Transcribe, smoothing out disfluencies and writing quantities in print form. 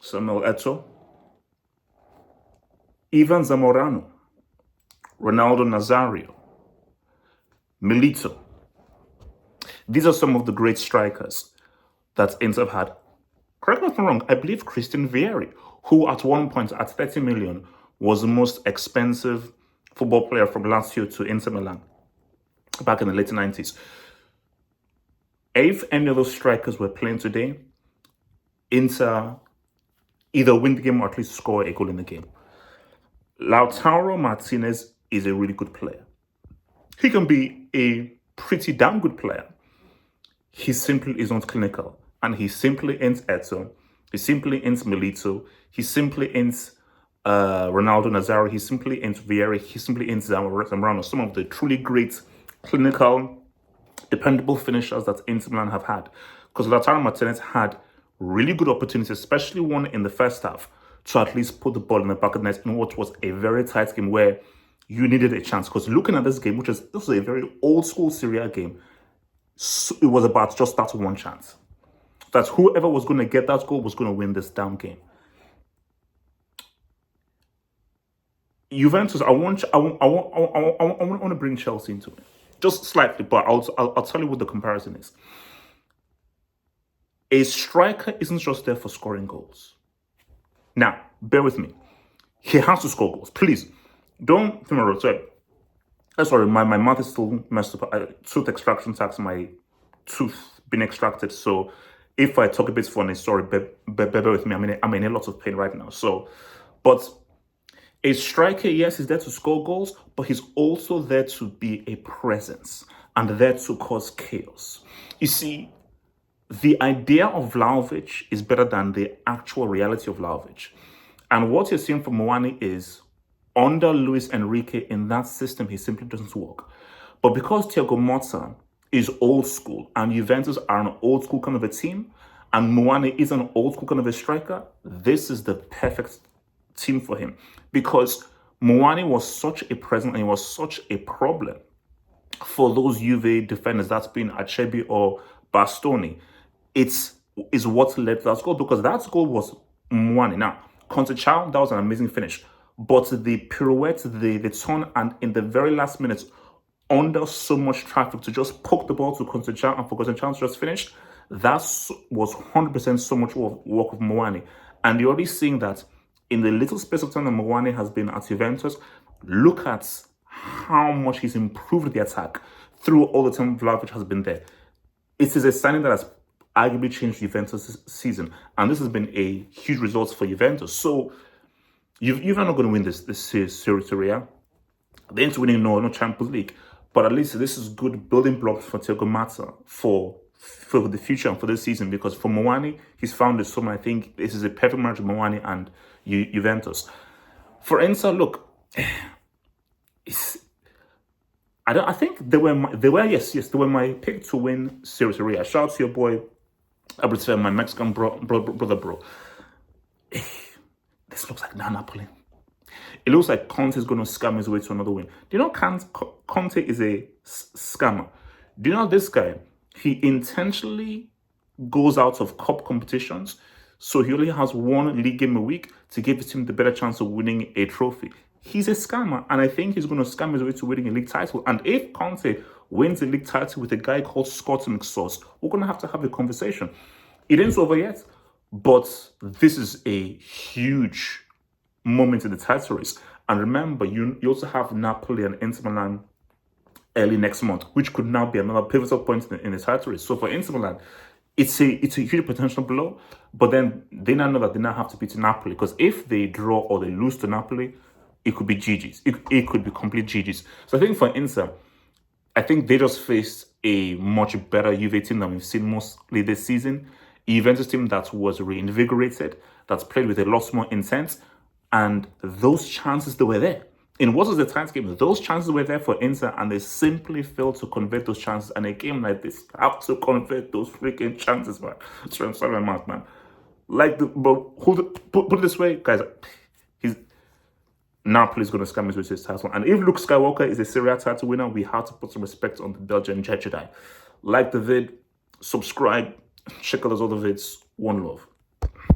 Samuel Eto'o, Ivan Zamorano, Ronaldo Nazario, Milito. These are some of the great strikers that Inter have had. Correct me if I'm wrong, I believe Christian Vieri, who at one point at 30 million was the most expensive football player from Lazio to Inter Milan back in the late 90s. If any of those strikers were playing today, Inter either win the game or at least score a goal in the game. Lautaro Martinez is a really good player. He can be a pretty damn good player. He simply is not clinical. And he simply ends Eto'o. He simply ends Milito. He simply ends Ronaldo Nazario. He simply ends Vieri. He simply ends Zamorano. Some of the truly great, clinical, dependable finishers that Inter Milan have had. Because Lautaro Martinez had really good opportunities, especially one in the first half, to at least put the ball in the back of the net in what was a very tight game where you needed a chance. Because looking at this game, this was a very old school Serie A game, so it was about just that one chance. That whoever was going to get that goal was going to win this damn game. Juventus, I want to bring Chelsea into it, just slightly, but I'll tell you what the comparison is. A striker isn't just there for scoring goals. Now, bear with me. He has to score goals. Please, don't think about it. Sorry, my mouth is still messed up. Tooth extraction tax, my tooth been extracted. So if I talk a bit funny, sorry, bear with me. I'm in a lot of pain right now. But a striker, yes, is there to score goals, but he's also there to be a presence and there to cause chaos. You see, the idea of Vlahovic is better than the actual reality of Vlahovic. And what you're seeing from Muani is, under Luis Enrique, in that system, he simply doesn't work. But because Thiago Motta is old school and Juventus are an old school kind of a team, and Muani is an old school kind of a striker, this is the perfect team for him. Because Muani was such a presence and he was such a problem for those Juve defenders, that's been Acerbi or Bastoni. It's what led to that goal, because that goal was Muani. Now, Conceicao, that was an amazing finish. But the pirouette, the turn, and in the very last minutes, under so much traffic, to just poke the ball to Conceicao and for Conceicao to just finish, that was 100% so much work of Muani. And you're already seeing that in the little space of time that Muani has been at Juventus. Look at how much he's improved the attack through all the time Vlahovic has been there. It is a signing that has arguably changed Juventus' season. And this has been a huge result for Juventus. So, you're not going to win this Serie A. They ain't winning no Champions League. But at least this is good building blocks for Thiago Motta for the future and for this season. Because for Muani, he's found this summer. I think this is a perfect match of Muani and Juventus. For Inter, look, I think they were my pick to win Serie A. Shout out to your boy, my Mexican brother, bro. This looks like Napoli. It looks like Conte is going to scam his way to another win. Do you know Conte is a scammer? Do you know this guy? He intentionally goes out of cup competitions, so he only has one league game a week to give his team the better chance of winning a trophy. He's a scammer, and I think he's going to scam his way to winning a league title. And if Conte wins a league title with a guy called Scott McSauce, we're going to have a conversation. It ain't over yet, but this is a huge moment in the title race. And remember, you also have Napoli and Inter Milan early next month, which could now be another pivotal point in the title race. So for Inter Milan, it's a huge potential blow, but then they now know that they now have to beat Napoli, because if they draw or they lose to Napoli, it could be GG's. It could be complete GG's. So I think for Inter, I think they just faced a much better Juve team than we've seen mostly this season. A Juventus team that was reinvigorated, that's played with a lot more intent, and those chances, they were there. In what was the tight game, those chances were there for Inter, and they simply failed to convert those chances. And a game like this, have to convert those freaking chances, man. Sorry, my mouth, man. Put it this way, guys. Napoli's going to scam his way to his title. And if Luke Skywalker is a Serie A title winner, we have to put some respect on the Belgian Jedi. Like the vid, subscribe, check out those other vids. One love.